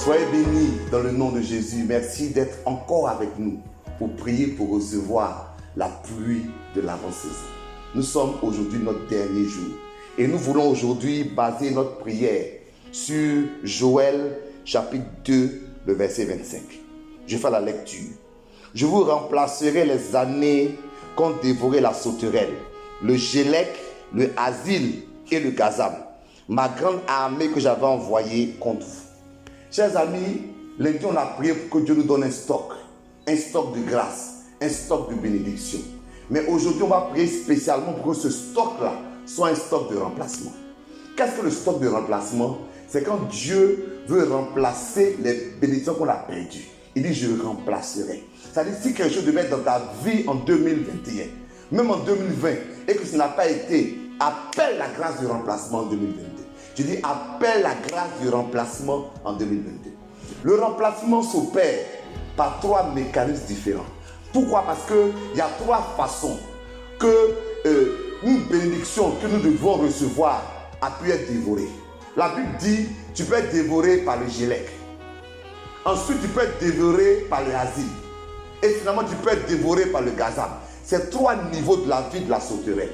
Soyez bénis dans le nom de Jésus. Merci d'être encore avec nous pour prier, pour recevoir la pluie de l'avant-saison. Nous sommes aujourd'hui notre dernier jour et nous voulons aujourd'hui baser notre prière sur Joël chapitre 2, le verset 25. Je fais la lecture. Je vous remplacerai les années qu'ont dévoré la sauterelle, le gélec, le asile et le gazam, ma grande armée que j'avais envoyée contre vous. Chers amis, lundi on a prié pour que Dieu nous donne un stock de grâce, un stock de bénédiction. Mais aujourd'hui on va prier spécialement pour que ce stock-là soit un stock de remplacement. Qu'est-ce que le stock de remplacement? C'est quand Dieu veut remplacer les bénédictions qu'on a perdues. Il dit je remplacerai. C'est-à-dire si quelque chose devait être dans ta vie en 2021, même en 2020, et que ce n'a pas été, appelle la grâce du remplacement en 2022. Je dis appelle la grâce du remplacement en 2022. Le remplacement s'opère par trois mécanismes différents. Pourquoi? Parce qu'il y a trois façons que une bénédiction que nous devons recevoir a pu être dévorée. La Bible dit tu peux être dévoré par le gélec. Ensuite tu peux être dévoré par le asile. Et finalement tu peux être dévoré par le gazam. C'est trois niveaux de la vie de la sauterelle.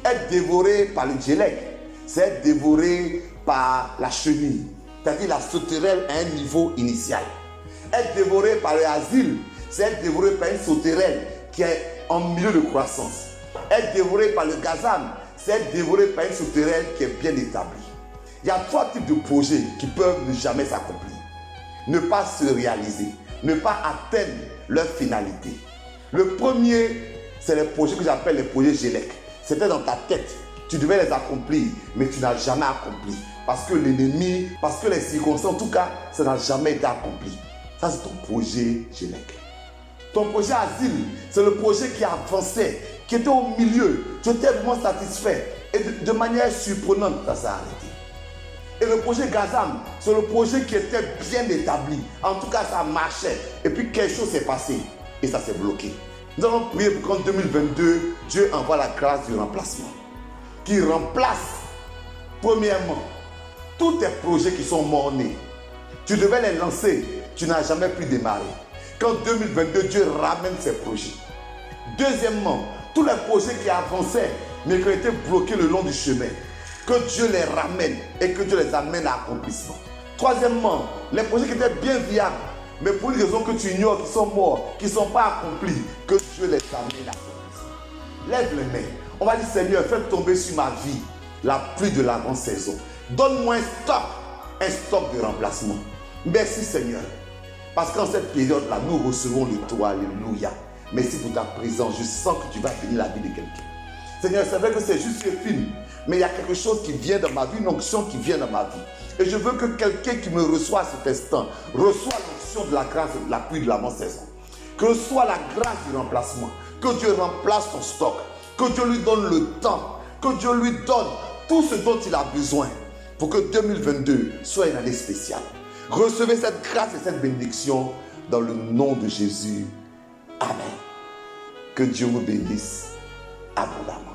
Être dévoré par le gélec, c'est être dévoré par la chenille. C'est-à-dire la sauterelle à un niveau initial. Être dévoré par le asile, c'est être dévoré par une sauterelle qui est en milieu de croissance. Être dévoré par le gazam, c'est être dévoré par une sauterelle qui est bien établie. Il y a trois types de projets qui peuvent ne jamais s'accomplir. Ne pas se réaliser, ne pas atteindre leur finalité. Le premier, c'est les projets que j'appelle les projets gélec. C'était dans ta tête. Tu devais les accomplir, mais tu n'as jamais accompli. Parce que l'ennemi, parce que les circonstances, en tout cas, ça n'a jamais été accompli. Ça, c'est ton projet gélec. Ton projet asile, c'est le projet qui avançait, qui était au milieu. Tu étais vraiment satisfait. Et de manière surprenante, ça s'est arrêté. Et le projet Gazam, c'est le projet qui était bien établi. En tout cas, ça marchait. Et puis, quelque chose s'est passé. Et ça s'est bloqué. Nous allons prier pour qu'en 2022, Dieu envoie la grâce du remplacement. Qui remplace, premièrement, tous tes projets qui sont morts-nés. Tu devais les lancer, tu n'as jamais pu démarrer. Qu'en 2022, Dieu ramène ces projets. Deuxièmement, tous les projets qui avançaient, mais qui ont été bloqués le long du chemin, que Dieu les ramène et que Dieu les amène à accomplissement. Troisièmement, les projets qui étaient bien viables, mais pour une raison que tu ignores, qui sont morts, qui ne sont pas accomplis, que Dieu les amène à accomplissement. Lève les mains. On va dire, Seigneur, fais tomber sur ma vie la pluie de l'avant-saison. Donne-moi un stock de remplacement. Merci Seigneur. Parce qu'en cette période-là, nous recevons le toi. Alléluia. Merci pour ta présence. Je sens que tu vas bénir la vie de quelqu'un. Seigneur, c'est vrai que c'est juste un film, mais il y a quelque chose qui vient dans ma vie, une onction qui vient dans ma vie. Et je veux que quelqu'un qui me reçoit à cet instant reçoive l'onction de la grâce de la pluie de l'avant-saison. Que reçoive la grâce du remplacement. Que Dieu remplace ton stock. Que Dieu lui donne le temps. Que Dieu lui donne tout ce dont il a besoin pour que 2022 soit une année spéciale. Recevez cette grâce et cette bénédiction dans le nom de Jésus. Amen. Que Dieu vous bénisse abondamment.